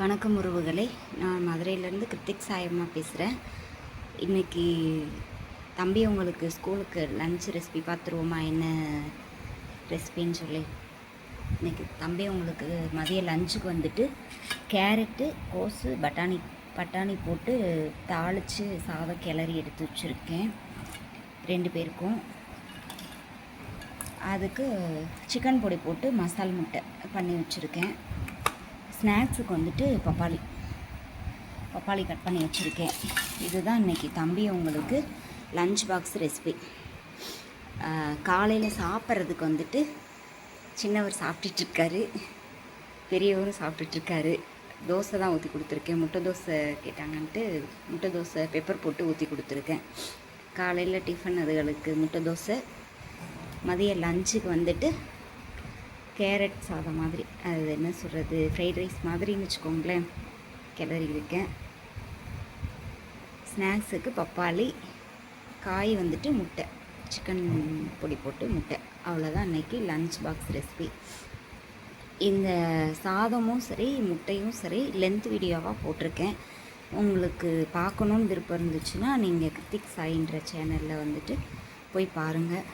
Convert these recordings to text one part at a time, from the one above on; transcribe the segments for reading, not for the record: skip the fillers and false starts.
வணக்கம் உறவுகளே, நான் மதுரையிலேருந்து கிருத்திக் சாயம்மா பேசுகிறேன். இன்றைக்கி தம்பி உங்களுக்கு ஸ்கூலுக்கு லன்ச் ரெசிபி பார்த்துருவோமா, என்ன ரெசிபின்னு சொல்லி. இன்றைக்கி தம்பி உங்களுக்கு மதிய லஞ்சுக்கு வந்துட்டு கேரட்டு, கோஸு, பட்டாணி போட்டு தாளித்து சாதம் கிளறி எடுத்து வச்சுருக்கேன் 2 பேருக்கும். அதுக்கு சிக்கன் பொடி போட்டு மசால் முட்டை பண்ணி வச்சுருக்கேன். ஸ்நாக்ஸுக்கு வந்துட்டு பப்பாளி கட் பண்ணி வச்சுருக்கேன். இதுதான் இன்றைக்கி தம்பி உங்களுக்கு லஞ்ச் பாக்ஸ் ரெசிபி. காலையில் சாப்பிட்றதுக்கு வந்துட்டு சின்னவர் சாப்பிட்டுட்ருக்காரு, பெரியவரும் சாப்பிட்டுட்ருக்காரு. தோசை தான் ஊற்றி கொடுத்துருக்கேன். முட்டை தோசை கேட்டாங்கன்ட்டு முட்டை தோசை பெப்பர் போட்டு ஊற்றி கொடுத்துருக்கேன். காலையில் டிஃபன் அதுகளுக்கு முட்டை தோசை. மதிய லஞ்சுக்கு வந்துட்டு கேரட் சாதம் மாதிரி, அது என்ன சொல்கிறது, ஃப்ரைட் ரைஸ் மாதிரின்னு வச்சுக்கோங்களேன், கிளறி இருக்கேன். ஸ்நாக்ஸுக்கு பப்பாளி, காய் வந்துட்டு முட்டை, சிக்கன் பொடி போட்டு முட்டை. அவ்வளோதான் இன்றைக்கி லஞ்ச் பாக்ஸ் ரெசிபி. இந்த சாதமும் சரி முட்டையும் சரி லென்த் வீடியோவாக போட்டிருக்கேன். உங்களுக்கு பார்க்கணுன்னு விருப்பம் இருந்துச்சுன்னா நீங்கள் கிருத்திக் சாயின்ற சேனலில் வந்துட்டு போய் பாருங்கள்.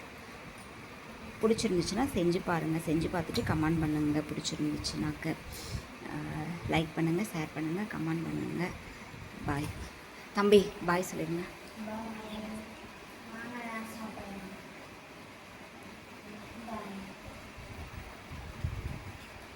பிடிச்சிருந்துச்சுன்னா செஞ்சு பாருங்கள். செஞ்சு பார்த்துட்டு கமெண்ட் பண்ணுங்கள். பிடிச்சிருந்துச்சுனாக்க லைக் பண்ணுங்கள், ஷேர் பண்ணுங்கள், கமெண்ட் பண்ணுங்கள். பாய். தம்பி பாய் சொல்லிடுங்க.